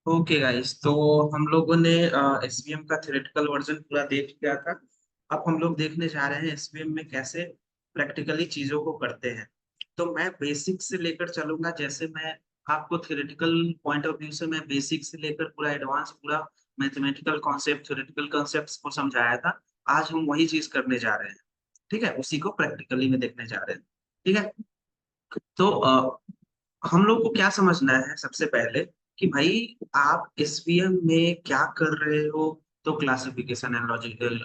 Okay guys, तो हम लोगों ने एसवीएम का थ्योरेटिकल वर्जन पूरा देख लिया था। अब हम लोग देखने जा रहे हैं एसवीएम में कैसे प्रैक्टिकली चीजों को करते हैं। तो मैं बेसिक से लेकर चलूंगा, जैसे मैं आपको थ्योरेटिकल पॉइंट ऑफ व्यू से मैं बेसिक से लेकर पूरा एडवांस पूरा मैथमेटिकल कॉन्सेप्ट थ्योरेटिकल कॉन्सेप्ट्स को समझाया था। आज हम वही चीज करने जा रहे हैं। ठीक है, उसी को प्रैक्टिकली में देखने जा रहे हैं। ठीक है। तो हम लोग को क्या समझना है सबसे पहले कि भाई आप एसवीएम में क्या कर रहे हो। तो classification and logical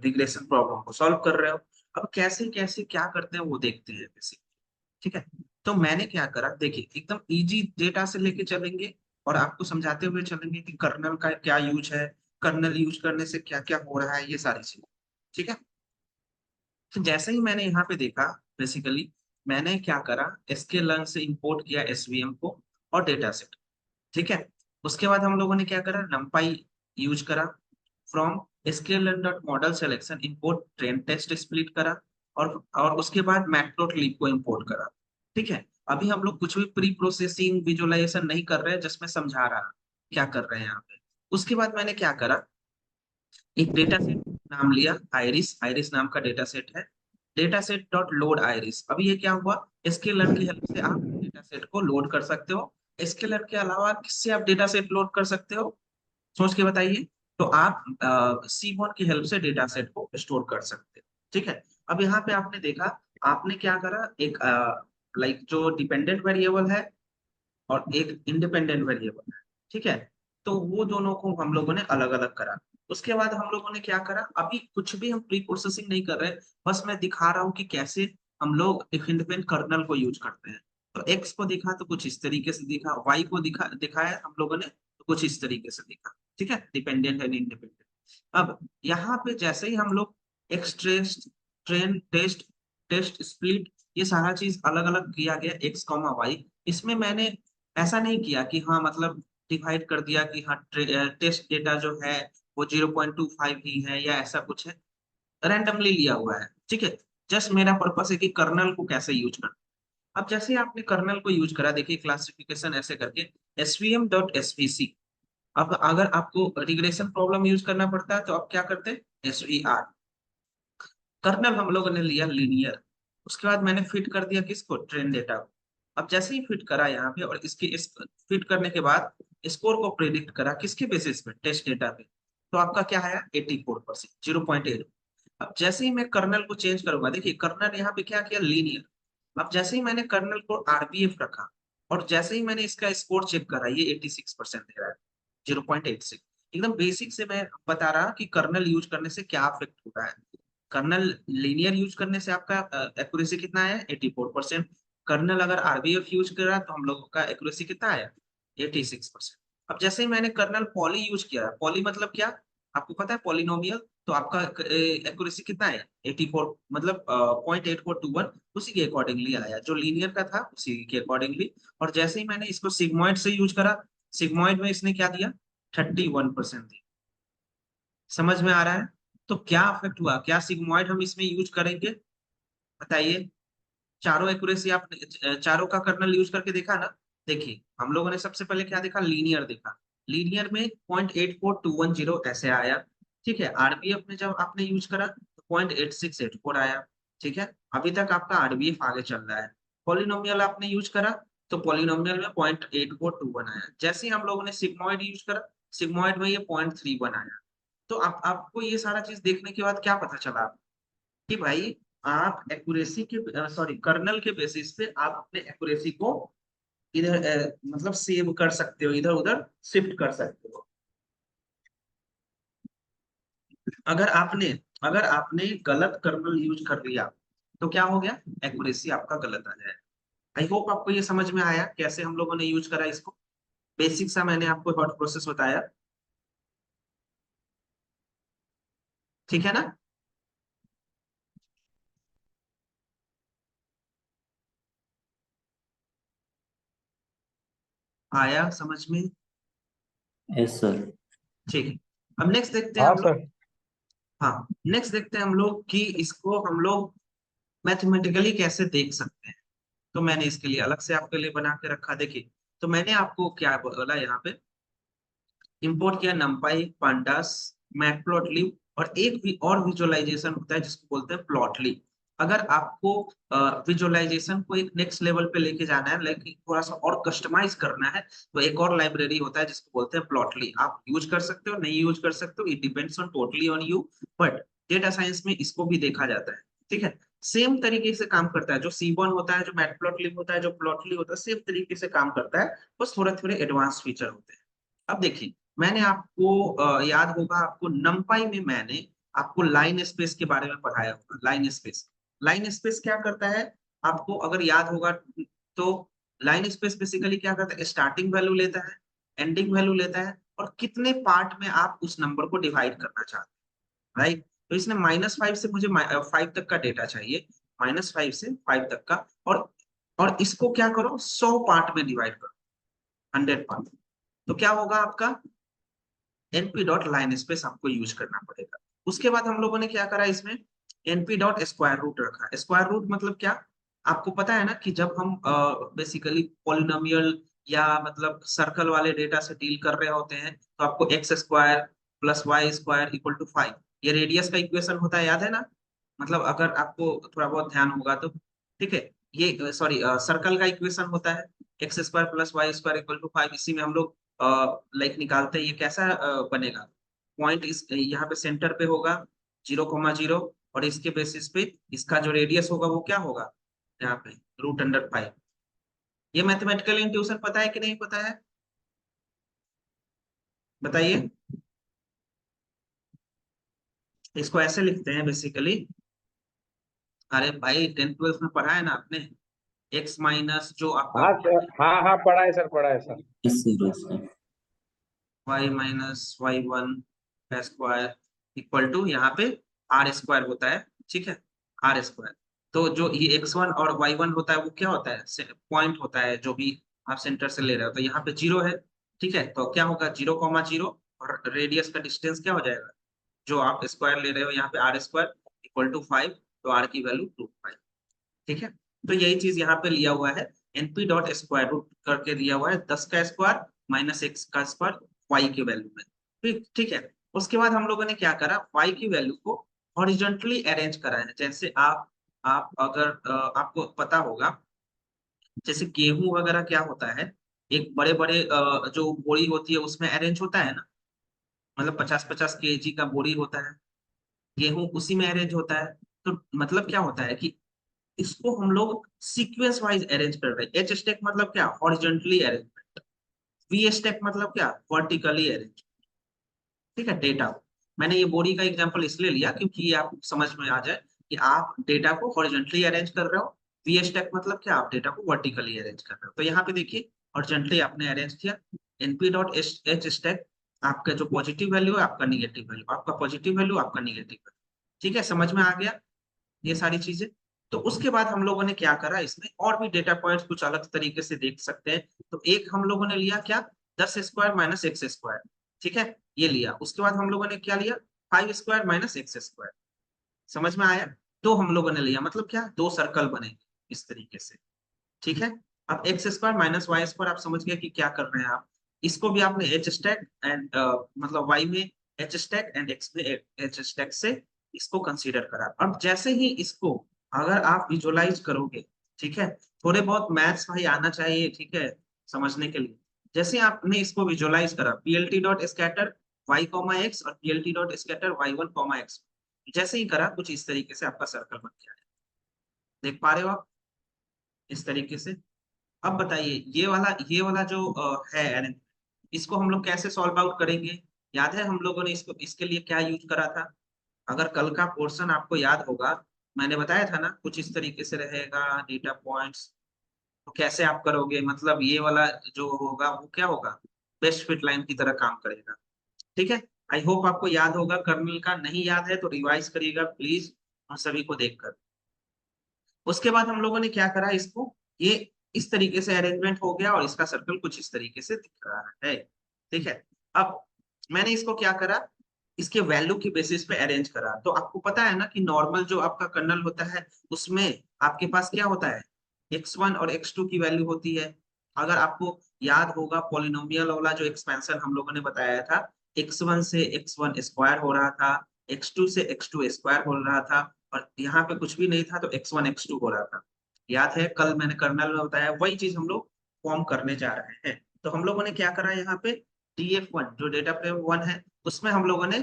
regression problem को सॉल्व कर रहे हो। अब कैसे कैसे क्या करते हैं वो देखते हैं बेसिक। ठीक है। तो मैंने क्या करा, देखिए एकदम इजी डेटा से लेके चलेंगे और आपको समझाते हुए चलेंगे कि कर्नल का क्या यूज है, कर्नल यूज करने से क्या क्या हो रहा है, ये सारी चीजें। ठीक है। तो जैसे ही मैंने यहाँ पे देखा, बेसिकली मैंने क्या करा, sklearn से इंपोर्ट किया एसवीएम को और डेटा सेट। ठीक है। उसके बाद हम लोगों ने क्या करा, numpy यूज करा। From sklearn dot model selection import train test split करा। और उसके बाद मैटप्लोट्लिब को इंपोर्ट करा। ठीक है। अभी हम लोग कुछ भी प्री प्रोसेसिंग विजुअलाइजेशन नहीं कर रहे हैं, जिसमें समझा रहा क्या कर रहे हैं यहाँ पे। उसके बाद मैंने क्या करा, एक डेटा सेट नाम लिया आइरिस, आइरिस नाम का डेटा सेट है। Data set dot load iris. अभी ये क्या हुआ, स्केलर की हेल्प से आप डेटा सेट को लोड कर सकते हो। स्केलर के अलावा किससे आप डेटा सेट लोड कर सकते हो, सोच के बताइए। तो आप सीबॉन की हेल्प से डेटा सेट को स्टोर कर सकते हो। ठीक है। अब यहाँ पे आपने देखा, आपने क्या करा, एक लाइक जो डिपेंडेंट वेरिएबल है और एक इंडिपेंडेंट वेरिएबल है। ठीक है। तो वो दोनों को हम लोगों ने अलग अलग करा। उसके बाद हम लोगों ने क्या करा, अभी कुछ भी हम प्री प्रोसेसिंग नहीं कर रहे, बस मैं दिखा रहा हूँ कि कैसे हम लोग इंडिपेंडेंट कर्नल को यूज करते हैं। तो एक्स को दिखा तो कुछ इस तरीके से दिखा, वाई को दिखाया हम लोगों ने तो कुछ इस तरीके से दिखा। ठीक है, डिपेंडेंट एंड इंडिपेंडेंट। अब यहाँ पे जैसे ही हम लोग X test, train test, test split, ये सारा चीज अलग अलग किया गया एक्स कॉमा वाई। इसमें मैंने ऐसा नहीं किया कि हाँ मतलब डिवाइड कर दिया कि हाँ टेस्ट डेटा जो है वो 0.25 ही है या ऐसा कुछ है, रैंडमली लिया हुआ है। ठीक है। जस्ट मेरा पर्पस है कि कर्नल को कैसे यूज करना। अब जैसे आपने कर्नल को यूज करा, देखिए क्लासिफिकेशन ऐसे करके svm.svc। अब अगर आपको रिग्रेशन प्रॉब्लम यूज करना पड़ता है तो आप क्या करते हैं, SVR। कर्नल हम लोगों ने लिया लीनियर। उसके बाद मैंने फिट कर दिया किसको, ट्रेन डेटा को। अब जैसे ही फिट करा यहाँ पे और इसके इस फिट करने के बाद स्कोर को प्रेडिक्ट करा किसके बेसिस पे, टेस्ट डेटा पे। तो आपका क्या आया, 84%, 0.8। अब जैसे ही मैं कर्नल को चेंज करूंगा, देखिए कर्नल यहाँ पे क्या किया, लीनियर। अब जैसे ही मैंने कर्नल को आरबीएफ रखा और जैसे ही मैंने इसका स्कोर चेक करा, ये 86% दे रहा है, 0.86। एकदम बेसिक से मैं बता रहा कि कर्नल यूज करने से क्या अफेक्ट हो रहा है। कर्नल लीनियर यूज करने से आपका एक्यूरेसी कितना है, 84%। कर्नल अगर आरबीएफ यूज कर रहा है तो हम लोगों का एक्यूरेसी कितना है, 86%। अब जैसे ही मैंने कर्नल पॉली यूज किया, पॉली मतलब क्या, आपको पता है पॉलिनोमियल, तो आपका एक्यूरेसी कितना है, 84, मतलब 0.8421, उसी के अकॉर्डिंगली आया जो लीनियर का था उसी के अकॉर्डिंगली। और जैसे ही मैंने इसको सिग्मॉइड से यूज करा, सिग्मॉइड में इसने क्या दिया, 31% दिया। समझ में आ रहा है। तो क्या अफेक्ट हुआ, क्या सिग्मॉइड हम इसमें यूज करेंगे, बताइए। चारों एक्यूरेसी आप चारों का कर्नल यूज करके देखा ना। देखिए हम लोगों ने सबसे पहले क्या देखा, लीनियर देखा। लीनियर में 0.84210 ऐसे आया। ठीक है। आरबीएफ में जब आपने यूज करा तो 0.8684 आया। ठीक है। अभी तक आपका आरबीएफ आगे चल रहा है। पॉलिनोमियल आपने यूज करा तो पॉलिनोमियल में 0.8421 आया। जैसे ही हम लोगों ने सिग्मॉइड यूज करा, सिग्मॉइड में ये 0.31 आया। तो आपको ये सारा चीज देखने के बाद क्या पता चला कि भाई आप एक्यूरेसी के सॉरी कर्नल के बेसिस पे आप अपने एक्यूरेसी को इधर मतलब सेव कर सकते हो, इधर उधर शिफ्ट कर सकते हो। अगर आपने अगर आपने गलत कर्नल यूज कर लिया तो क्या हो गया, एक्यूरेसी आपका गलत आ जाए। आई होप आपको ये समझ में आया कैसे हम लोगों ने यूज करा इसको। बेसिक सा मैंने आपको थॉट प्रोसेस बताया। ठीक है ना। आया समझ में। Yes sir. ठीक है। अब नेक्स्ट देखते हैं हाँ हम लोग। सर। हाँ, नेक्स्ट देखते हैं हम लोग कि इसको हम लोग मैथमेटिकली कैसे देख सकते हैं। तो मैंने इसके लिए अलग से आपके लिए बना के रखा, देखिए। तो मैंने आपको क्या बोला यहाँ पे, इंपोर्ट किया numpy, pandas, मैटप्लॉटलिब, और एक भी और विजुअलाइजेशन होता है जिसको बोलते हैं प्लॉटली। अगर आपको विजुअलाइजेशन को एक नेक्स्ट लेवल पे लेके जाना है, लाइक थोड़ा सा और कस्टमाइज करना है, तो एक और लाइब्रेरी होता है जिसको बोलते हैं प्लॉटली। आप यूज कर सकते हो, नहीं यूज कर सकते हो, it depends on totally on you, but data science में इसको भी देखा जाता है। ठीक है, सेम तरीके से काम करता है, जो सीबॉन होता है, जो मैटप्लॉटलिब होता है, जो प्लॉटली होता है, सेम तरीके से काम करता है, बस थोड़े थोड़े एडवांस फीचर होते हैं। अब देखिए, मैंने आपको याद होगा, आपको नंपाई में मैंने आपको लाइन स्पेस के बारे में पढ़ाया होगा। लाइन स्पेस, लाइन स्पेस क्या करता है, आपको अगर याद होगा तो, लाइन स्पेस बेसिकली क्या करता है, स्टार्टिंग वैल्यू लेता है, एंडिंग वैल्यू लेता है, और कितने पार्ट में आप उस नंबर को डिवाइड करना चाहते हैं, राइट। तो इसने -5 से मुझे 5 तक का डेटा चाहिए, -5 से 5 तक का, और इसको क्या करो, 100 पार्ट में डिवाइड करो, 100 पार्ट। तो क्या होगा आपका, np डॉट लाइन स्पेस आपको यूज करना पड़ेगा। उसके बाद हम लोगों ने क्या करा इसमें, np डॉट स्क्वायर रूट रखा। स्क्वायर रूट मतलब क्या, आपको पता है ना कि जब हम बेसिकली पॉलिनोमियल या मतलब सर्कल वाले डेटा से डील कर रहे होते हैं, तो आपको X square plus Y square equal to 5, ये रेडियस का इक्वेशन होता है, याद है ना। मतलब अगर आपको थोड़ा बहुत ध्यान होगा तो, ठीक है, ये सॉरी सर्कल का इक्वेशन होता है, X square plus Y square equal to 5। इसी में हम लोग लाइक निकालते हैं, ये कैसा बनेगा, पॉइंट इस यहाँ पे सेंटर पे होगा 0,0, और इसके बेसिस पे इसका जो रेडियस होगा वो क्या होगा, यहाँ पे √5। ये मैथमेटिकल इंट्यूशन पता है कि नहीं पता है, बताइए। इसको ऐसे लिखते हैं बेसिकली, अरे भाई 10th 12th में पढ़ा है ना आपने, एक्स माइनस जो आपका हाँ सर, हाँ हाँ पढ़ा है सर, पढ़ा है sir. Yes sir, yes sir. y-y1 का स्क्वायर इक्वल टू यहाँ पे आर स्क्वायर होता है, ठीक है, आर स्क्वायर। तो जो ये x1 और y1 होता है वो क्या होता है, पॉइंट होता है जो भी आप सेंटर से ले रहे हो, तो यहाँ पे 0 है, ठीक है, तो क्या होगा 0,0, और रेडियस का डिस्टेंस क्या हो जाएगा, जो आप स्क्वायर ले रहे हो यहाँ पे आर स्क्वायर इक्वल टू 5, तो आर की वैल्यू 2, ठीक है। तो यही चीज यहाँ पे लिया हुआ है, np डॉट स्क्वायर रूट करके दिया हुआ है 10 का स्क्वायर माइनस एक्स का स्क्वायर y की वैल्यू में। ठीक ठीक है। उसके बाद हम लोगों ने क्या करा, y की वैल्यू को हॉरिजॉन्टली अरेंज करा है। जैसे आप अगर आपको पता होगा, जैसे गेहूं वगैरह क्या होता है, एक बड़े बड़े जो बोरी होती है उसमें अरेंज होता है ना, मतलब 50-50 kg का बोरी होता है, गेहूं उसी में अरेंज होता है। तो मतलब क्या होता है कि इसको हम लोग सीक्वेंस वाइज अरेंज कर रहे हैं। एच स्टैक मतलब क्या, हॉरिजॉन्टली अरेंजमेंट। वी स्टैक मतलब क्या, वर्टिकली अरेंज। ठीक है, डेटा, मैंने ये बोरी का एग्जांपल इसलिए लिया क्योंकि ये आपको समझ में आ जाए कि आप डेटा को हॉरिजॉन्टली अरेंज कर रहे हो। वी स्टैक मतलब क्या, आप डेटा को वर्टिकली अरेंज कर रहे हो। तो यहाँ पे देखिए, हॉरिजॉन्टली आपने अरेंज किया, एनपी डॉट एच स्टैक, आपका जो पॉजिटिव वैल्यू है, आपका निगेटिव वैल्यू, आपका पॉजिटिव वैल्यू, आपका निगेटिव वैल्यू। ठीक है, समझ में आ गया ये सारी चीजें। तो उसके बाद हम लोगों ने क्या करा, इसमें और भी डेटा पॉइंट्स कुछ अलग तरीके से देख सकते हैं। तो एक हम लोगों ने लिया क्या, 10 स्क्वायर माइनस एक्स स्क्वायर, ठीक है, ये लिया। उसके बाद हम लोगों ने क्या लिया, 5 स्क्वायर माइनस एक्स स्क्वायर। समझ में आया, तो हम लोगों ने लिया, मतलब क्या, दो सर्कल बनेंगे इस तरीके से। ठीक है, अब X square minus Y square आप समझ गए कि क्या कर रहे हैं आप। इसको भी आपने एच स्टैक एंड मतलब वाई में एच स्टैक एंड एक्स में एच स्टैक से इसको कंसीडर करा। अब जैसे ही इसको अगर आप विजुअलाइज करोगे, ठीक है, थोड़े बहुत मैथ्स भाई आना चाहिए, ठीक है, समझने के लिए। जैसे ही आपने इसको विजुअलाइज करा, PLT dot scatter Y comma X और PLT dot scatter Y one comma X, जैसे ही करा कुछ इस तरीके से आपका सर्कल बन गया है। देख पा रहे हो आप, इस तरीके से। अब बताइए, ये वाला जो है arrangement, इसको हम लोग कैसे सॉल्व आउट करेंगे। याद है हम लोगों ने इसको इसके लिए क्या यूज करा था, अगर कल का पोर्शन आपको याद होगा, मैंने बताया था ना कुछ इस तरीके से रहेगा डेटा पॉइंट्स। तो कैसे आप करोगे, मतलब ये वाला जो होगा वो क्या होगा, बेस्ट फिट लाइन की तरह काम करेगा। ठीक है, आई होप आपको याद होगा, कर्नल का नहीं याद है तो रिवाइज करिएगा प्लीज, हम सभी को देखकर। उसके बाद हम लोगों ने क्या करा, इसको ये इस तरीके से अरेंजमेंट हो गया, और इसका सर्कल कुछ इस तरीके से दिख रहा है। ठीक है, अब मैंने इसको क्या करा, इसके वैल्यू की बेसिस पे अरेंज करा। तो आपको पता है ना कि नॉर्मल जो आपका कर्नल होता है उसमें आपके पास क्या होता है, x1 और x2 की वैल्यू होती है, अगर आपको याद होगा पॉलिनोमियल वाला जो एक्सपेंशन हम लोगों ने बताया था, x1 से x1 स्क्वायर हो रहा था, x2 से x2 स्क्वायर हो रहा था, और यहाँ पे कुछ भी नहीं था तो x1 x2 हो रहा था। याद है कल मैंने कर्नल में बताया, वही चीज हम लोग फॉर्म करने जा रहे हैं। तो हम लोगों ने क्या करा यहाँ पे, df1 जो डेटा फ्रेम 1 है उसमें हम लोगों ने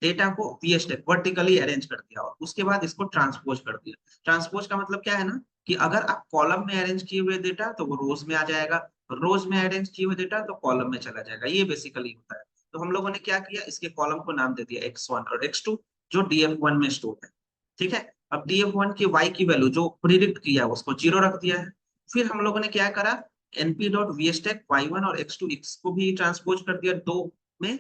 डेटा को वीएसटेक वर्टिकली अरेंज कर दिया और उसके बाद इसको ट्रांसपोज कर दिया। ट्रांसपोज का मतलब क्या है ना, कि अगर आप कॉलम में अरेंज किए हुए डेटा तो वो रोज में आ जाएगा, रोज में अरेंज किए हुए डेटा तो कॉलम में चला जाएगा, ये बेसिकली होता है। तो हम लोगों ने क्या किया, इसके कॉलम को नाम दे दिया x1 और x2 जो df1 में स्टोर है। ठीक है, अब df1 की y की वैल्यू जो प्रिडिक्ट किया उसको 0 रख दिया है। फिर हम लोगों ने क्या करा, np.vstack y1 और x2 को भी ट्रांसपोज कर दिया दो में,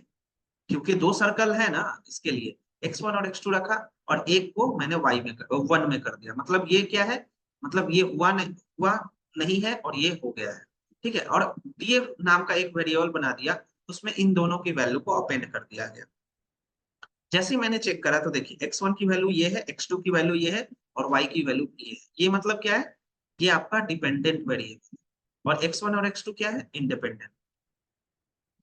क्योंकि दो सर्कल है ना इसके लिए, x1 और x2 रखा, और एक को मैंने y में वन में कर दिया। मतलब ये क्या है, मतलब ये वन हुआ नहीं है और ये हो गया है। ठीक है, और df नाम का एक वेरिएबल बना दिया, उसमें इन दोनों की वैल्यू को अपेंड कर दिया गया। जैसे ही मैंने चेक करा तो देखिए x1 की वैल्यू ये है, x2 की वैल्यू ये है, और y की वैल्यू ये है। ये मतलब क्या है, ये आपका डिपेंडेंट वेरिएबल, और x1 और x2 क्या है, इंडिपेंडेंट।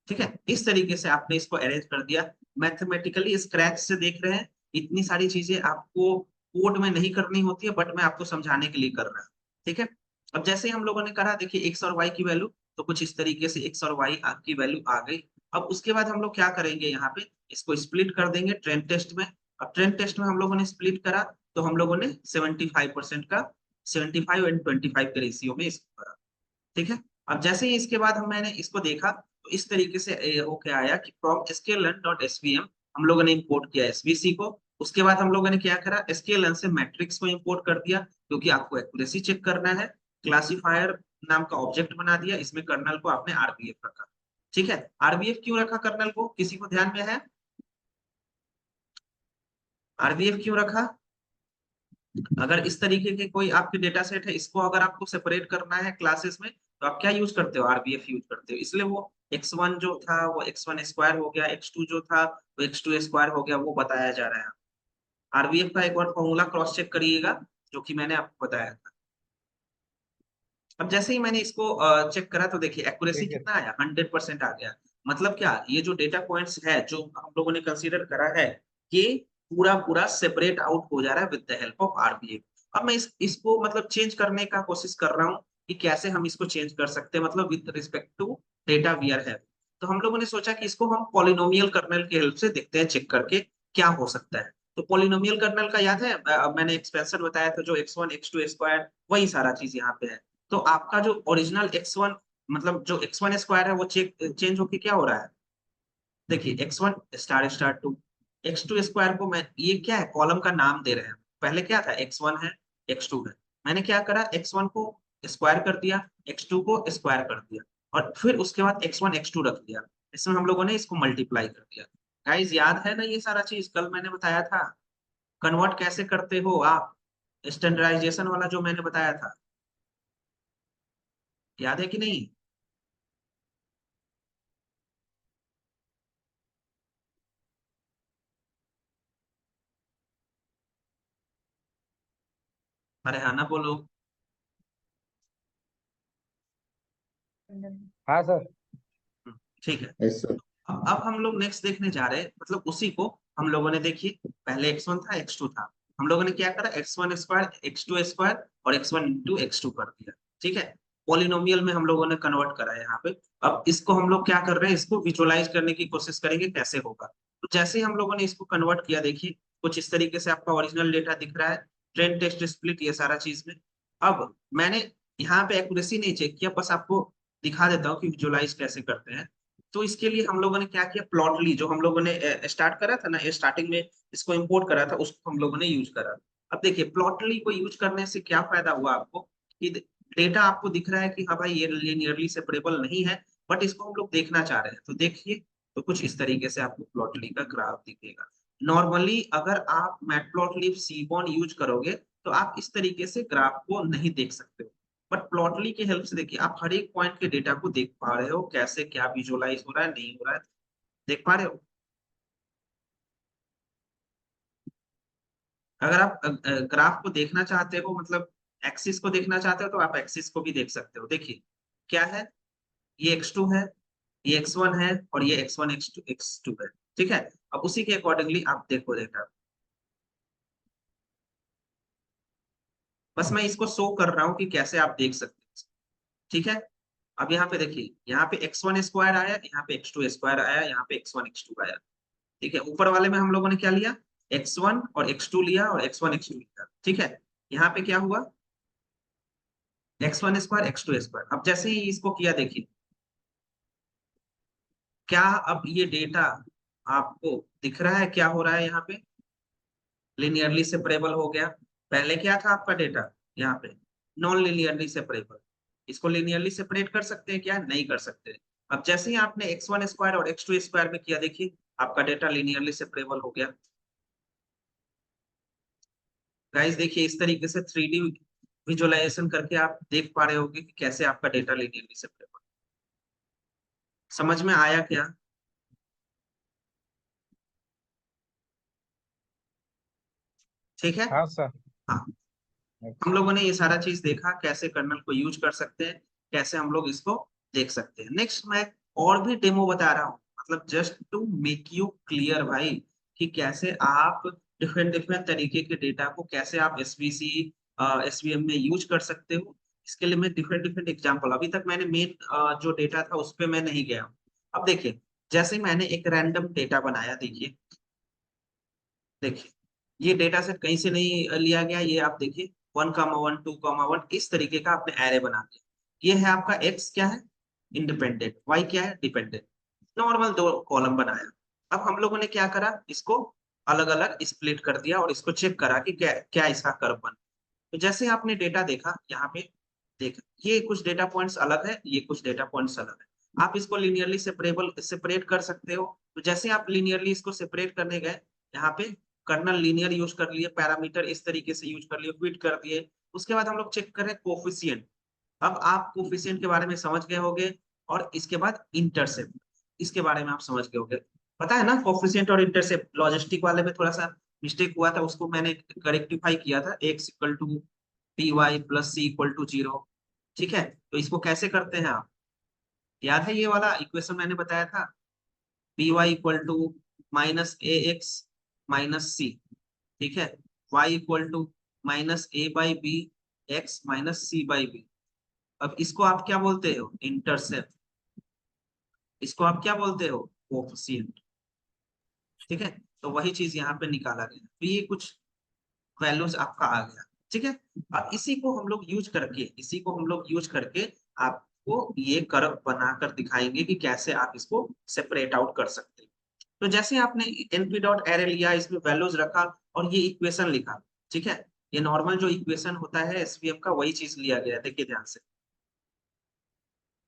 ठीक है, इस तरीके से आपने इसको अरेंज कर दिया। मैथमेटिकली स्क्रैच से देख रहे हैं, इतनी सारी चीजें आपको कोड में नहीं करनी होती है, बट मैं आपको समझाने के लिए कर रहा हूँ। ठीक है, अब जैसे ही हम लोगों ने करा, देखिए एक्स और वाई की वैल्यू तो कुछ इस तरीके से एक्स और वाई की वैल्यू आ गई। अब उसके बाद हम लोग क्या करेंगे, यहाँ पे इसको स्प्लिट कर देंगे ट्रेंड टेस्ट में। अब ट्रेंड टेस्ट में हम लोगों ने स्प्लिट करा तो हम लोगों ने 75% का 75 एंड 25 के रेशियो में इसको करा। ठीक है, अब जैसे ही इसके बाद मैंने इसको देखा तो इस तरीके से हो क्या आया कि फ्रॉम sklearn डॉट एसवीएम हम लोगों ने इंपोर्ट किया एसवीसी को। उसके बाद हम लोगों ने क्या करा, sklearn से मैट्रिक्स को इंपोर्ट कर दिया, क्योंकि आपको एक्यूरेसी चेक करना है। क्लासिफायर नाम का ऑब्जेक्ट बना दिया, इसमें कर्नल को आपने आरबीएफ रखा। ठीक है, आरबीएफ क्यों रखा कर्नल को, किसी को ध्यान में है, आरबीएफ क्यों रखा? अगर इस तरीके के कोई आपके डेटा सेट है, इसको अगर आपको सेपरेट करना है क्लासेस में, तो आप क्या यूज करते हो, आरबीएफ यूज करते हो। इसलिए वो x1 जो था वो x1 स्क्वायर हो गया, x2 जो था वो x2 स्क्वायर हो गया, वो बताया जा रहा है। आरबीएफ का एक बार फॉर्मूला क्रॉस चेक करिएगा, जो कि मैंने आपको बताया था। अब जैसे ही मैंने इसको चेक करा तो देखिए एक्यूरेसी ठीक है। कितना आया, 100% आ गया। मतलब क्या, ये जो डेटा पॉइंट्स है जो हम लोगों ने कंसीडर करा है, ये पूरा पूरा सेपरेट आउट हो जा रहा है with the help of RBF. अब मैं इसको मतलब चेंज करने का कोशिश कर रहा हूँ कि कैसे हम इसको चेंज कर सकते हैं, मतलब with respect to data we are have. तो हम लोगों ने सोचा कि इसको हम पॉलिनोमियल कर्नल की हेल्प से देखते हैं, चेक करके क्या हो सकता है। तो पॉलिनोमियल कर्नल का याद है, मैंने एक्सपेंशन बताया था जो x1 x2 स्क्वायर, वही सारा चीज यहाँ पे है। तो आपका जो ओरिजिनल x1 मतलब जो x1 स्क्वायर है वो चेंज होके क्या हो रहा है, देखिए x1 star star to, x2 square को मैं ये क्या है, कॉलम का नाम दे रहे हैं। पहले क्या था, x1 है x2 है, मैंने क्या करा, x1 को स्क्वायर कर दिया, x2 को स्क्वायर कर दिया, और फिर उसके बाद x1 x2 रख दिया। इसमें हम लोगों ने इसको मल्टीप्लाई कर दिया। गाइस याद है ना ये सारा चीज, कल मैंने बताया था कन्वर्ट कैसे करते हो आप, स्टैंडर्डाइजेशन वाला जो मैंने बताया था, याद है कि नहीं? अरे हाँ ना बोलो। हाँ सर। ठीक है, यस सर। अब हम लोग नेक्स्ट देखने जा रहे हैं, मतलब उसी को हम लोगों ने देखिए, पहले x1 था x2 था, हम लोगों ने क्या करा, x1 स्क्वायर x2 स्क्वायर और x1 इंटू x2 कर दिया। ठीक है, पॉलिनोमियल में हम लोगों ने कन्वर्ट करा है यहाँ पे। अब इसको हम लोग क्या कर रहे हैं, इसको विजुअलाइज करने की कोशिश करेंगे कैसे होगा। तो जैसे ही हम लोगों ने इसको कन्वर्ट किया, देखिए कुछ इस तरीके से आपका ओरिजिनल डेटा दिख रहा है, ट्रेंड टेस्ट स्प्लिट ये सारा चीज में। अब मैंने यहाँ पे एक्यूरेसी नहीं चेक किया, बस आपको दिखा देता हूँ कि विजुअलाइज कैसे करते हैं। तो इसके लिए हम लोगों ने क्या किया, प्लॉटली जो हम लोगों ने स्टार्ट करा था ना, ये स्टार्टिंग में इसको इंपोर्ट करा था, उसको हम लोगों ने यूज करा। अब देखिए प्लॉटली को यूज करने से क्या फायदा हुआ आपको, कि डेटा आपको दिख रहा है कि हाँ भाई ये लिनियरली सेपरेबल नहीं है, बट इसको हम लोग देखना चाह रहे हैं। तो देखिए, तो कुछ इस तरीके से आपको प्लॉटली का ग्राफ दिखेगा। नॉर्मली अगर आप मैटप्लॉटलिब सीबॉन यूज करोगे तो आप इस तरीके से ग्राफ को नहीं देख सकते हो, बट प्लॉटली की हेल्प से देखिए आप हर एक पॉइंट के डेटा को देख पा रहे हो, कैसे क्या विजुअलाइज हो रहा है, नहीं हो रहा है, देख पा रहे हो। अगर आप ग्राफ को देखना चाहते हो, मतलब एक्सिस को देखना चाहते हो, तो आप एक्सिस को भी देख सकते हो। देखिए क्या है, ये x2 है, ये x1 है, और ये x1 x2 है। ठीक है, अब उसी के अकॉर्डिंगली आप देखो डेटा। बस मैं इसको शो कर रहा हूँ कि कैसे आप देख सकते हैं। ठीक है, अब यहाँ पे देखिए, यहाँ पे x1 स्क्वायर आया, यहाँ पे x2 स्क्वायर आया, यहाँ पे x1 x2 आया। ठीक है, ऊपर वाले में हम लोगों ने क्या लिया, x1 और x2 लिया और x1 x2 लिया। ठीक है, यहाँ पे क्या हुआ, x1 स्क्वायर x2 स्क्वायर। अब जैसे ही इसको किया, देखिए क्या अब ये डेटा आपको दिख रहा है, क्या हो रहा है यहाँ पे, लिनियरली सेपरेबल हो गया। पहले क्या था आपका डेटा, यहाँ पे नॉन लिनियरली सेपरेबल। इसको लिनियरली सेपरेट कर सकते हैं क्या, नहीं कर सकते। अब जैसे ही आपने x1 स्क्वायर और x2 स्क्वायर में किया, देखिए आपका डेटा लिनियरली सेपरेबल हो गया। गाइस देखिए, इस तरीके से 3D विजुअलाइजेशन करके आप देख पा रहे होंगे कि कैसे आपका डेटा लिनियरली सेपरेबल। समझ में आया क्या? ठीक है। हाँ सर। हाँ, हम अच्छा। लोगों ने ये सारा चीज देखा, कैसे कर्नल को यूज कर सकते हैं, कैसे हम लोग इसको देख सकते हैं। नेक्स्ट मैं और भी डेमो बता रहा हूँ, मतलब just to make you clear भाई, कि कैसे आप डिफरेंट डिफरेंट तरीके के डेटा को कैसे आप एसवीसी एसवीएम में यूज कर सकते हो। इसके लिए मैं डिफरेंट डिफरेंट एग्जांपल, अभी तक मैंने मेन जो डेटा था उस पर मैं नहीं गया हूँ। अब देखिए, जैसे मैंने एक रैंडम डेटा बनाया, देखिए देखिए, ये डेटा सेट कहीं से नहीं लिया गया, ये आप देखिए 1,1 2,1 इस तरीके का आपने एरे बना दिया। ये है आपका एक्स क्या है, इंडिपेंडेंट, वाई क्या है, डिपेंडेंट। नॉर्मल दो कॉलम बनाया। अब हम लोगों ने क्या करा, इसको अलग अलग स्प्लिट कर दिया और इसको चेक करा कि क्या क्या इसका कर्व बना। तो जैसे आपने डेटा देखा यहाँ पे, देख ये कुछ डेटा पॉइंट्स अलग है, ये कुछ डेटा पॉइंट्स अलग है। आप इसको लिनियरली सेपरेट कर सकते हो। तो जैसे आप लिनियरली इसको सेपरेट करने गए, यहाँ पे कर्नल लीनियर यूज कर लिए, पैरामीटर इस तरीके से यूज कर लिए, फिट कर दिए। उसके बाद हम लोग चेक कर रहे हैं कोफिशिएंट। अब आप कोफिशिएंट के बारे में समझ गए होंगे, और इसके बाद इंटरसेप्ट, इसके बारे में आप समझ गए होंगे। पता है ना, कोफिशिएंट और इंटरसेप्ट लॉजिस्टिक वाले में थोड़ा सा मिस्टेक हुआ था, उसको मैंने करेक्टिफाई किया था, X equal to P Y plus C equal to 0। ठीक है, तो इसको कैसे करते हैं आप, याद है ये वाला इक्वेशन मैंने बताया था, P Y equal to minus A X minus C. ठीक है, y equal to minus A by B X minus C by B. अब इसको आप क्या बोलते हो, इंटरसेप्ट। इसको आप क्या बोलते हो, कोफिशिएंट। ठीक है, तो वही चीज यहाँ पे निकाला गया, तो ये कुछ वैल्यूज आपका आ गया। ठीक है, अब इसी को हम लोग यूज करके आपको ये कर्व बनाकर दिखाएंगे कि कैसे आप इसको सेपरेट आउट कर सकते हैं। तो जैसे आपने np डॉट एरे लिया, इसमें वैल्यूज रखा और ये इक्वेशन लिखा। ठीक है, ये नॉर्मल जो इक्वेशन होता है एसवीएम का, वही चीज लिया गया है, देखिए ध्यान से,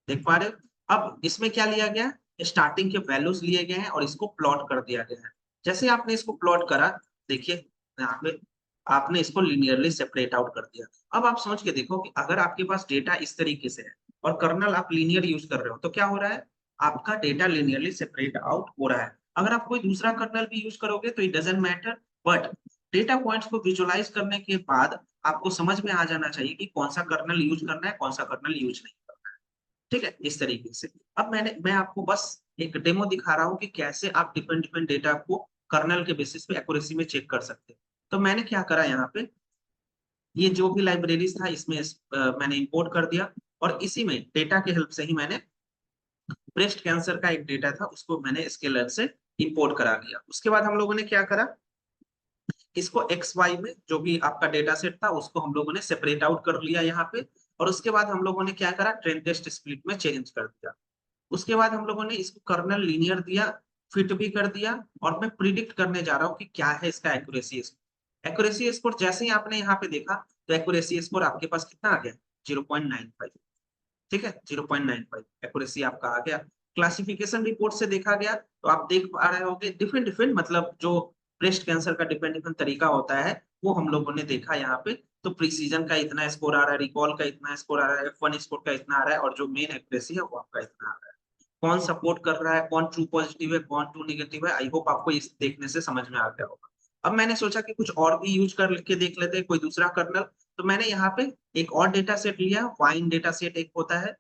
देख पा रहे हो। अब इसमें क्या लिया गया, स्टार्टिंग के वैल्यूज लिए गए हैं और इसको प्लॉट कर दिया गया है। जैसे आपने इसको प्लॉट करा, देखिए यहाँ पे आपने इसको लिनियरली सेपरेट आउट कर दिया। अब आप सोच के देखो कि अगर आपके पास डेटा इस तरीके से है और कर्नल आप लीनियर यूज कर रहे हो, तो क्या हो रहा है, आपका डेटा लिनियरली सेपरेट आउट हो रहा है। अगर आप कोई दूसरा कर्नल भी यूज करोगे तो it doesn't matter, but data points को विजुअलाइज करने के बाद आपको समझ में आ जाना चाहिए कि कौन सा कर्नल यूज करना है, कौन सा कर्नल यूज नहीं करना है। ठीक है, इस तरीके से। अब मैं आपको बस एक डेमो दिखा रहा हूँ कि कैसे आप डिफरेंट डिफरेंट डेटा को कर्नल के बेसिस पे एक्यूरेसी में चेक कर सकते हैं। तो मैंने क्या करा, यहाँ पे ये जो भी लाइब्रेरीज था इसमें मैंने इंपोर्ट कर दिया, और इसी में डेटा के हेल्प से ही मैंने ब्रेस्ट कैंसर का एक डेटा था उसको मैंने स्केलर से इंपोर्ट करा लिया। उसके बाद हम लोगों ने क्या करा, इसको एक्स वाई में जो भी आपका डेटा सेट था उसको हम लोगों ने सेपरेट आउट कर लिया यहाँ पे। और उसके बाद हम लोगों ने क्या करा, ट्रेन टेस्ट स्प्लिट में चेंज कर दिया। उसके बाद हम लोगों ने इसको कर्नल लीनियर दिया, फिट भी कर दिया, और मैं प्रिडिक्ट करने जा रहा हूँ कि क्या है इसका एक्यूरेसी स्कोर। एक्यूरेसी स्कोर जैसे ही आपने यहाँ पे देखा, तो एक्यूरेसी स्कोर आपके पास कितना आ गया, 0.95। ठीक है, 0.95 एक्यूरेसी आपका आ गया। क्लासिफिकेशन रिपोर्ट से देखा गया, तो आप देख पा रहे होंगे डिफरेंट डिफरेंट, मतलब जो ब्रेस्ट कैंसर का डिफरेंट डिफरेंट तरीका होता है वो हम लोगों ने देखा यहाँ पे। तो प्रिसीजन का इतना स्कोर आ रहा है, रिकॉल का इतना स्कोर आ रहा है, F1 स्कोर का इतना आ रहा है, और जो मेन एक्यूरेसी है वो आपका इतना आ रहा है। कौन सपोर्ट कर रहा है, कौन ट्रू पॉजिटिव है, कौन ट्रू नेगेटिव है, आई होप आपको इस देखने से समझ में आ गया होगा। अब मैंने सोचा कि कुछ और भी यूज कर के देख लेते हैं, कोई दूसरा कर्नल। तो मैंने यहाँ पे एक और डेटा सेट लिया, वाइन डेटा सेट एक होता है,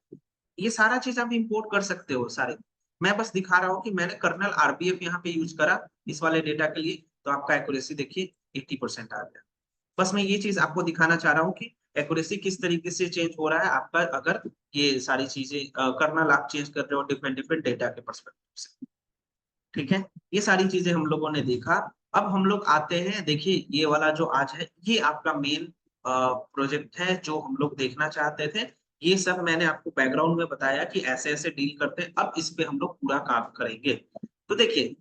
ये सारा चीज आप इंपोर्ट कर सकते हो सारे। मैं बस दिखा रहा हूँ कि मैंने कर्नल आरबीएफ यहाँ पे यूज करा इस वाले डेटा के लिए, तो आपका एक्यूरेसी देखिए 80% आ गया। बस मैं ये चीज आपको दिखाना चाह रहा हूँ कि एक्यूरेसी किस तरीके से चेंज हो रहा है आपका, अगर ये सारी चीजें कर्नल आप चेंज कर रहे हो डिफरेंट डिफरेंट डेटा के परस्पेक्टिव से। ठीक है, ये सारी चीजें हम लोगों ने देखा। अब हम लोग आते हैं, देखिए ये वाला जो आज है ये आपका मेन प्रोजेक्ट है जो हम लोग देखना चाहते थे। ये सब मैंने आपको बैकग्राउंड में बताया कि ऐसे ऐसे डील करते हैं, अब इस पे हम लोग पूरा काम करेंगे। तो देखिए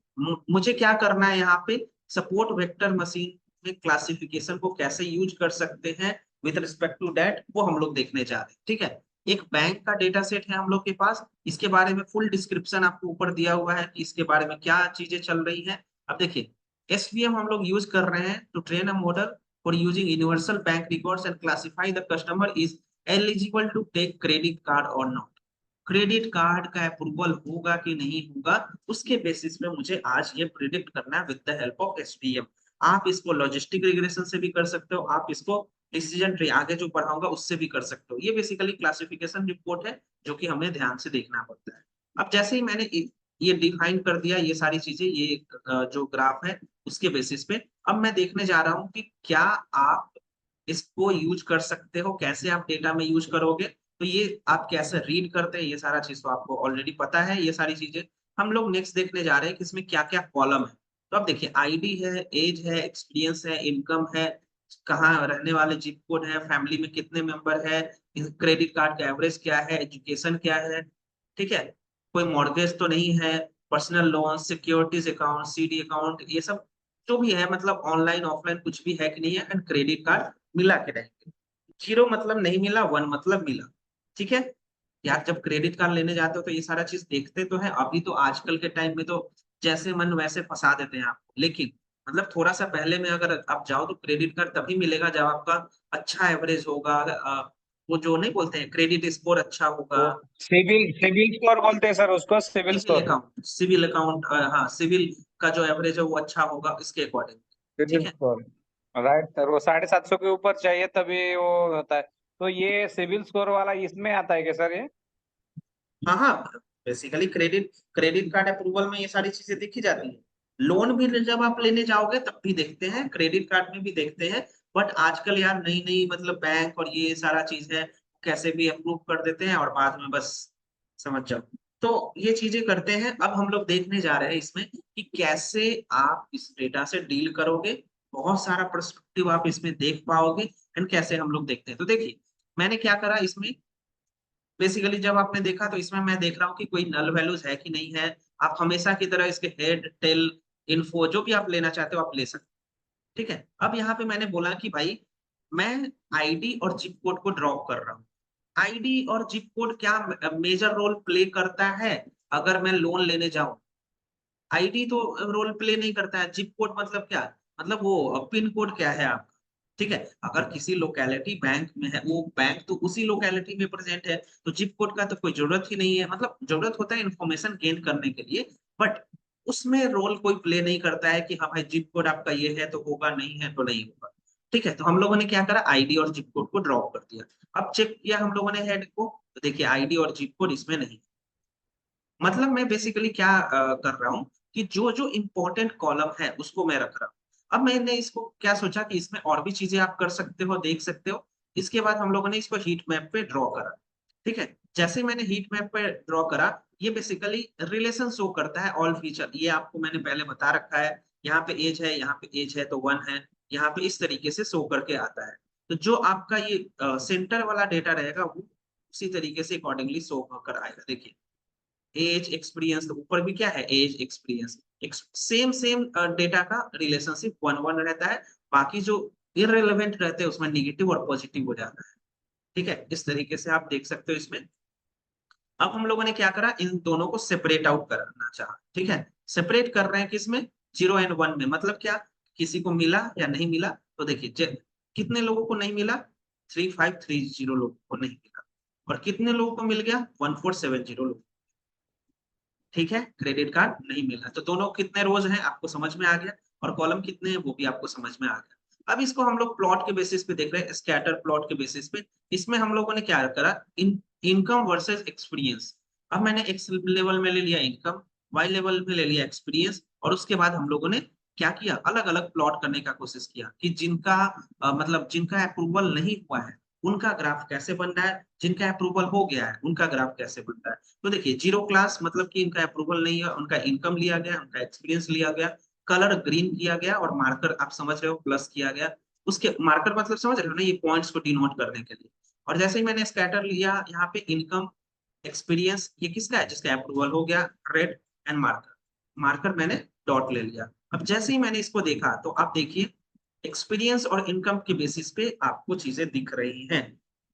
मुझे क्या करना है यहाँ पे, सपोर्ट वेक्टर मशीन में क्लासिफिकेशन को कैसे यूज कर सकते हैं विद रिस्पेक्ट टू दैट, वो हम लोग देखने जा रहे हैं। ठीक है, एक बैंक का डेटा सेट है हम लोग के पास, इसके बारे में फुल डिस्क्रिप्शन आपको ऊपर दिया हुआ है कि इसके बारे में क्या चीजें चल रही हैं। अब देखिए एसवीएम हम लोग यूज कर रहे हैं to train a model for using universal bank records and classify the customer is eligible to take credit card और नॉट। क्रेडिट कार्ड का अप्रूवल होगा कि नहीं होगा, उसके बेसिस पे मुझे आज ये प्रिडिक्ट करना है with the help of SVM. आप इसको लॉजिस्टिक रिग्रेशन से भी कर सकते हो, आप इसको डिसीजन ट्री आगे जो पढ़ाऊंगा उससे भी कर सकते हो। ये बेसिकली क्लासिफिकेशन रिपोर्ट है जो कि हमें ध्यान से देखना पड़ता है। अब जैसे ही मैंने ये डिफाइन कर दिया ये सारी चीजें, ये जो ग्राफ है उसके बेसिस पे, अब मैं देखने जा रहा हूं कि क्या आप इसको यूज कर सकते हो, कैसे आप डेटा में यूज करोगे। तो ये आप कैसे रीड करते हैं ये सारा चीज तो आपको ऑलरेडी पता है। ये सारी चीजें हम लोग नेक्स्ट देखने जा रहे हैं कि इसमें क्या क्या कॉलम है। तो अब देखिए आईडी है, एज है, एक्सपीरियंस है, इनकम है, कहाँ रहने वाले, जिप कोड है, फैमिली में कितने मेंबर है, क्रेडिट कार्ड का एवरेज क्या है, एजुकेशन क्या है। ठीक है, कोई मॉर्गेज तो नहीं है, personal loan, securities account, CD account, ये सब जो भी है, मतलब ऑनलाइन ऑफलाइन कुछ भी है कि नहीं है, एंड क्रेडिट कार्ड मिला के रहेंगे। जीरो मतलब नहीं मिला, वन मतलब मिला। ठीक है यार, जब क्रेडिट कार्ड लेने जाते हो तो ये सारा चीज देखते तो है। अभी तो आजकल के टाइम में तो जैसे मन वैसे फंसा देते हैं आपको, लेकिन मतलब थोड़ा सा पहले में अगर आप जाओ तो क्रेडिट कार्ड तभी मिलेगा जब आपका अच्छा एवरेज होगा, वो जो नहीं बोलते हैं क्रेडिट स्कोर अच्छा होगा। वो सिविल सिविल स्कोर बोलते हैं सर उसको, CIBIL CIBIL score. Account, CIBIL account, हाँ सिविल का जो एवरेज है वो अच्छा होगा इसके अकॉर्डिंग। ठीक सिविल है, स्कोर, राइट सर। वो 750 के ऊपर चाहिए तभी वो होता है। तो ये सिविल स्कोर वाला इसमें आता है क्या सर ये? हाँ हाँ, basically credit credit card approval में ये सारी चीजें देखी जाती है। लोन भी जब आप लेने जाओगे तब भी देखते हैं, क्रेडिट कार्ड में भी देखते हैं। बट आजकल यार नई नई मतलब बैंक और ये सारा चीज है, कैसे भी अप्रूव कर देते हैं और बाद में बस समझ जाओ। तो ये चीजें करते हैं। अब हम लोग देखने जा रहे हैं इसमें कि कैसे आप इस डेटा से डील करोगे, बहुत सारा पर्सपेक्टिव आप इसमें देख पाओगे, एंड कैसे हम लोग देखते हैं। तो देखिए मैंने क्या करा इसमें, बेसिकली जब आपने देखा तो इसमें मैं देख रहा हूँ कि कोई नल वैल्यूज है कि नहीं है। आप हमेशा की तरह इसके हेड टेल इन्फो जो भी आप लेना चाहते हो आप ले सकते हो। ठीक है, अब यहाँ पे मैंने बोला कि भाई मैं आईडी और जिप कोड को ड्रॉप कर रहा हूँ। आईडी और जिप कोड क्या मेजर रोल प्ले करता है अगर मैं लोन लेने जाऊं। आईडी तो रोल प्ले नहीं करता है, जिप कोड मतलब क्या, मतलब वो पिन कोड क्या है आपका। ठीक है, अगर किसी लोकेलिटी बैंक में है, वो बैंक तो उसी लोकेलिटी में प्रेजेंट है, तो जिप कोड का तो कोई जरूरत ही नहीं है। मतलब जरूरत होता है इन्फॉर्मेशन गेन करने के लिए, बट उसमें रोल कोई प्ले नहीं करता है कि हाँ भाई जिप कोड आपका ये है तो होगा, नहीं है तो नहीं होगा। ठीक है, तो हम लोगों ने क्या करा, आईडी और जिप कोड को ड्रॉप कर दिया। अब चेक किया हम लोगों ने हेड को, तो देखिए आईडी और जिप कोड इसमें नहीं। मतलब मैं बेसिकली क्या कर रहा हूँ कि जो जो इंपॉर्टेंट कॉलम है उसको मैं रख रहा हूँ। अब मैंने इसको क्या सोचा कि इसमें और भी चीजें आप कर सकते हो, देख सकते हो। इसके बाद हम लोगों ने इसको हीट मैप पे ड्रॉ करा। ठीक है, जैसे मैंने हीट मैप पे ड्रॉ करा, ये बेसिकली रिलेशन शो करता है ऑल फीचर, ये आपको मैंने पहले बता रखा है। यहाँ पे एज है, यहाँ पे एज है तो वन है, यहाँ पे इस तरीके से शो करके आता है। तो जो आपका ये सेंटर वाला डेटा रहेगा वो उसी तरीके से अकॉर्डिंगली शो होकर आएगा। देखिए एज एक्सपीरियंस, तो ऊपर भी क्या है, age experience, same same data का रिलेशनशिप वन वन रहता है। बाकी जो इररिलेवेंट रहते हैं उसमें निगेटिव और पॉजिटिव हो जाता है। ठीक है, इस तरीके से आप देख सकते हो इसमें। अब हम लोगों ने क्या करा, इन दोनों को सेपरेट आउट करना चाहा। ठीक है, सेपरेट कर रहे हैं किसमें, 0 और 1 में। मतलब क्या, किसी को मिला या नहीं मिला। तो देखिए कितने लोगों को नहीं मिला, 3530 लोगों को नहीं मिला, और कितने लोगों को मिल गया, 1470 लोग। ठीक है, क्रेडिट कार्ड नहीं मिला, तो दोनों कितने रोज हैं आपको समझ में आ गया, और कॉलम कितने हैं वो भी आपको समझ में आ गया। अब इसको हम लोग प्लॉट के बेसिस पे देख रहे हैं, स्कैटर प्लॉट के बेसिस पे। इसमें हम लोगों ने क्या करा, इन इनकम वर्सेस एक्सपीरियंस। अब मैंने एक्स लेवल में ले लिया इनकम, वाई लेवल में ले लिया एक्सपीरियंस, और उसके बाद हम लोगों ने क्या किया, अलग अलग प्लॉट करने का कोशिश किया कि जिनका मतलब जिनका अप्रूवल नहीं हुआ है उनका ग्राफ कैसे बन रहा है, जिनका अप्रूवल हो गया है उनका ग्राफ कैसे बन रहा है। तो देखिए जीरो क्लास मतलब कि इनका अप्रूवल नहीं है, उनका इनकम लिया गया, उनका एक्सपीरियंस लिया गया, कलर ग्रीन किया गया और मार्कर आप समझ रहे हो प्लस किया गया। उसके मार्कर मतलब समझ रहे हो ना, ये पॉइंट्स को डिनोट करने के लिए। और जैसे ही मैंने स्कैटर लिया यहाँ पे इनकम एक्सपीरियंस, ये किसका है, जिसका अप्रूवल हो गया, रेड, एंड मार्कर, मार्कर मैंने डॉट ले लिया। अब जैसे ही मैंने इसको देखा तो आप देखिए एक्सपीरियंस और इनकम के बेसिस पे आपको चीजें दिख रही हैं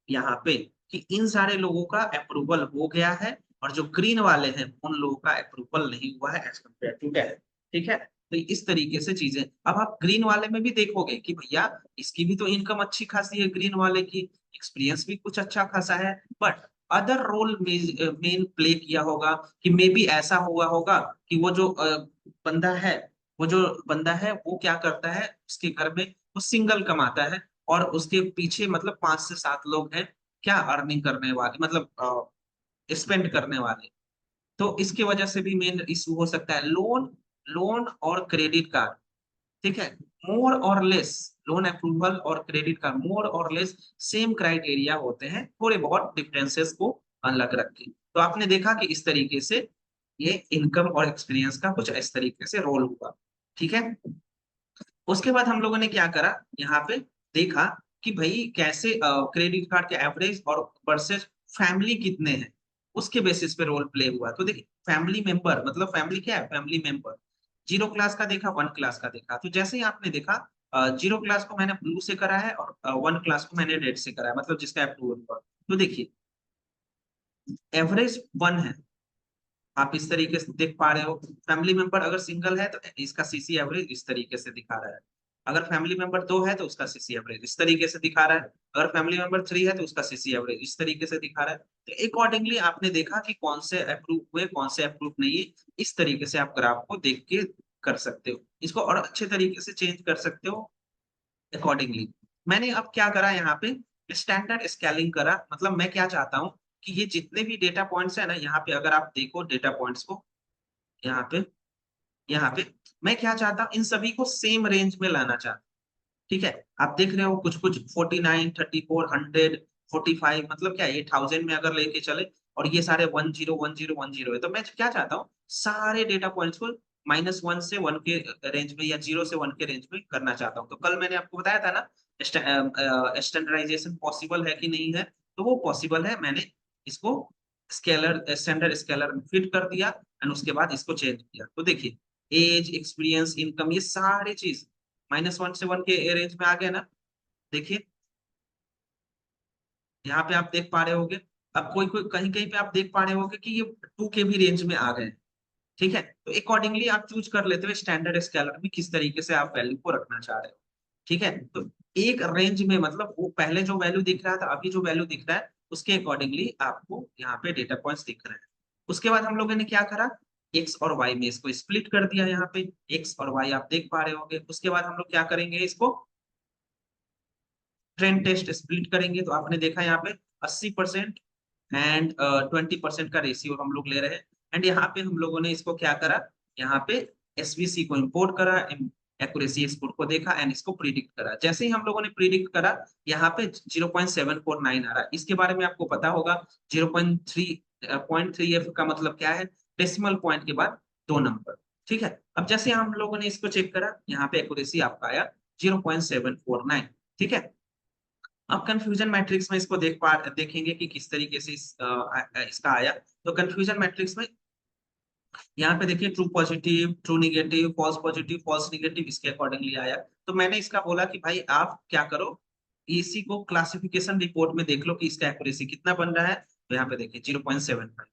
यहाँ पे कि इन सारे लोगों का अप्रूवल हो गया है और जो ग्रीन वाले हैं उन लोगों का अप्रूवल नहीं हुआ है एज कम्पेयर टू डेट। ठीक है, तो इस तरीके से चीजें, अब आप ग्रीन वाले में भी देखोगे कि भैया इसकी भी तो इनकम अच्छी खासी है ग्रीन वाले की, एक्सपीरियंस भी कुछ अच्छा खासा है, बट अदर रोल मेन प्ले किया होगा कि मे बी ऐसा हुआ होगा कि वो जो बंदा है, वो जो बंदा है वो क्या करता है उसके घर में, वो सिंगल कमाता है और उसके पीछे मतलब 5 से 7 लोग हैं क्या अर्निंग करने वाले, मतलब स्पेंड करने वाले। तो इसकी वजह से भी मेन इशू हो सकता है। लोन, लोन और क्रेडिट कार्ड, ठीक है, मोर और लेस, लोन अप्रूवल और क्रेडिट कार्ड मोर और लेस सेम क्राइटेरिया होते हैं, थोड़े बहुत डिफरेंसेस को अलग रख के। तो आपने देखा कि इस तरीके से ये इनकम और एक्सपीरियंस का कुछ इस तरीके से रोल हुआ। ठीक है, उसके बाद हम लोगों ने क्या करा, यहाँ पे देखा कि भाई कैसे क्रेडिट कार्ड के एवरेज और वर्सेस फैमिली कितने हैं, उसके बेसिस पे रोल प्ले हुआ। तो देखिए फैमिली मेंबर मतलब फैमिली क्या है, फैमिली मेंबर, जीरो क्लास का देखा, वन क्लास का देखा। तो जैसे ही आपने देखा जीरो क्लास को मैंने ब्लू से करा है और वन क्लास को मैंने रेड से करा है, मतलब जिसका अप्रूवल हुआ। तो देखिए एवरेज वन है, आप इस तरीके से देख पा रहे हो। फैमिली मेंबर अगर सिंगल है तो इसका सीसी एवरेज इस तरीके से दिखा रहा है, अगर फैमिली मेंबर दो है तो उसका सीसी एवरेज इस तरीके से दिखा रहा है, अगर फैमिली मेंबर थ्री है तो उसका सीसी एवरेज इस तरीके से दिखा रहा है। तो अकॉर्डिंगली आपने देखा कि कौन से अप्रूव हुए कौन से अप्रूव नहीं है, इस तरीके से आप ग्राफ को देख के कर सकते हो, इसको और अच्छे तरीके से चेंज कर सकते हो अकॉर्डिंगली। मैंने अब क्या करा यहाँ पे, स्टैंडर्ड स्केलिंग करा। मतलब मैं क्या चाहता हूँ कि ये जितने भी डेटा पॉइंट्स है ना, यहाँ पे अगर आप देखो डेटा पॉइंट्स को, यहाँ पे, यहाँ पे मैं क्या चाहता हूँ इन सभी को सेम रेंज में लाना चाहता हूँ। ठीक है, आप देख रहे हो कुछ कुछ 49, 34, 100, 45, मतलब क्या ये 1000 में अगर लेके चले, और ये सारे 10, 10, 10 है। तो मैं क्या चाहता हूँ सारे डेटा पॉइंट्स को -1 से 1 के रेंज में या 0 से 1 के रेंज में करना चाहता हूँ। तो कल मैंने आपको बताया था ना स्टैंडर्डाइजेशन पॉसिबल है कि नहीं है, तो वो पॉसिबल है। मैंने इसको स्केलर स्टैंडर्ड स्केलर में फिट कर दिया एंड उसके बाद इसको चेंज किया। तो देखिए एज, एक्सपीरियंस, इनकम, ये सारी चीज -1 से 1 के रेंज में आ गए ना। देखिए यहाँ पे आप देख पा रहे होगे, अब कोई कोई कहीं कहीं पे आप देख पा रहे होगे कि ये 2 के भी रेंज में आ गए। ठीक है, तो अकॉर्डिंगली आप चूज कर लेते हो स्टैंडर्ड स्केलर में किस तरीके से आप वैल्यू को रखना चाह रहे हो। ठीक है, तो एक रेंज में मतलब वो पहले जो वैल्यू दिख रहा था अभी जो वैल्यू दिख रहा है उसके अकॉर्डिंगली आपको यहाँ पे डेटा पॉइंट्स दिख रहे हैं। उसके बाद हम लोगों ने क्या करा, एक्स और वाई में इसको स्प्लिट कर दिया, यहाँ पे एक्स और वाई आप देख पा रहे होंगे। उसके बाद हम लोग क्या करेंगे, इसको ट्रेंड टेस्ट स्प्लिट करेंगे। तो आपने देखा यहाँ पे 80% एंड 20% का रेशियो हम लोग ले रहे हैं। एंड यहाँ पे हम लोगों ने इसको क्या करा, यहाँ पे एसवीसी को इंपोर्ट करा, एक्यूरेसी स्कोर को देखा एंड इसको प्रिडिक्ट करा। जैसे ही हम लोगों ने प्रिडिक्ट करा यहाँ पे 0.749 आ रहा है। इसके बारे में आपको पता होगा 0.3 का मतलब क्या है, डेसिमल पॉइंट के बाद 2 नंबर। ठीक है, अब जैसे हम लोगों ने इसको चेक करा यहाँ पे एक्यूरेसी आपका आया 0.749। ठीक है, अब कंफ्यूजन मैट्रिक्स में इसको देखेंगे कि किस तरीके से इसका आया। तो कंफ्यूजन मैट्रिक्स में यहाँ पे देखिए true positive, true negative, false positive, false negative, इसके अकॉर्डिंगली आया। तो मैंने इसका बोला कि भाई आप क्या करो, इसी को क्लासिफिकेशन रिपोर्ट में देख लो कि इसका एक्यूरेसी कितना बन रहा है। तो यहाँ पे देखिए 0.75।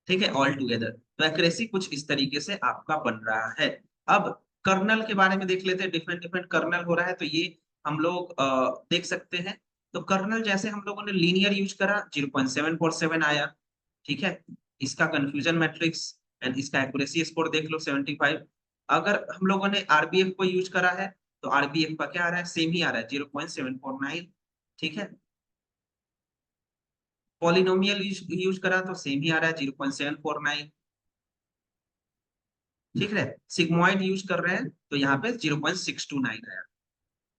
ठीक है, ऑल टुगेदर तो एक्यूरेसी कुछ इस तरीके से आपका बन रहा है। अब कर्नल के बारे में देख लेते हैं, डिफरेंट डिफरेंट कर्नल हो रहा है तो ये हम लोग देख सकते हैं। तो कर्नल जैसे हम लोगों ने लीनियर यूज करा 0.747 आया। ठीक है, इसका कंफ्यूजन मैट्रिक्स एंड इसका एक्यूरेसी स्कोर देख लो 75। अगर हम लोगों ने आरबीएफ को यूज करा है तो आरबीएफ का क्या आ रहा है, सेम ही आ रहा है 0.749। ठीक है, पॉलिनोमियल यूज करा तो सेम ही आ रहा है 0.749। ठीक है, सिग्मॉइड यूज कर रहे हैं तो यहाँ पे 0.629 आया।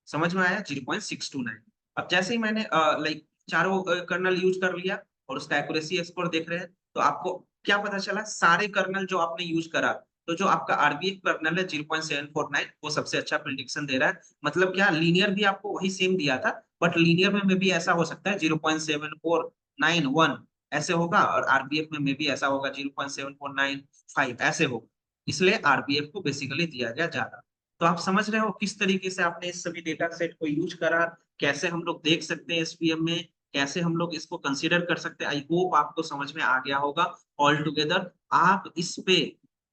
समझ में आया? 0.629। अब जैसे ही मैंने लाइक चारों कर्नल यूज कर लिया और उसका एक्यूरेसी स्कोर देख रहे हैं, तो आपको क्या पता चला? सारे कर्नल जो आपने यूज करा, तो जो आपका आरबीएफ कर्नल है 0.749 वो सबसे अच्छा प्रिडिक्शन दे रहा है। मतलब क्या, लीनियर भी आपको वही सेम दिया था, बट लीनियर में भी ऐसा हो सकता है 0.7491 ऐसे होगा, और आरबीएफ में भी ऐसा होगा 0.7495 ऐसे होगा। इसलिए आरबीएफ को बेसिकली दिया गया ज्यादा। तो आप समझ रहे हो किस तरीके से आपने इस सभी डेटा सेट को यूज करा, कैसे हम लोग देख सकते हैं एसपीएम में, कैसे हम लोग इसको कंसीडर कर सकते हैं। आई होप आपको समझ में आ गया होगा ऑल टुगेदर। आप इस पे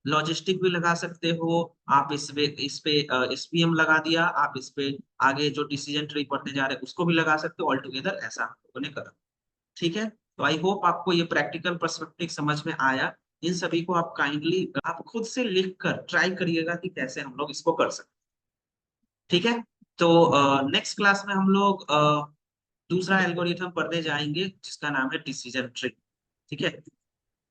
लॉजिस्टिक भी लगा सकते हो, आप इस पे एसपीएम लगा दिया, आप इस पे आगे जो डिसीजन ट्री पढ़ने जा रहे हैं उसको भी लगा सकते हो। ऑल टुगेदर ऐसा हम लोगों ने करा। ठीक है, तो आई होप आपको ये प्रैक्टिकल पर्सपेक्टिव समझ में आया। इन सभी को आप काइंडली आप खुद से लिख कर ट्राई करिएगा कि कैसे हम लोग इसको कर सकते हैं। ठीक है, तो नेक्स्ट क्लास में हम लोग दूसरा एल्गोरिथम पढ़ने जाएंगे जिसका नाम है डिसीजन ट्री। ठीक है।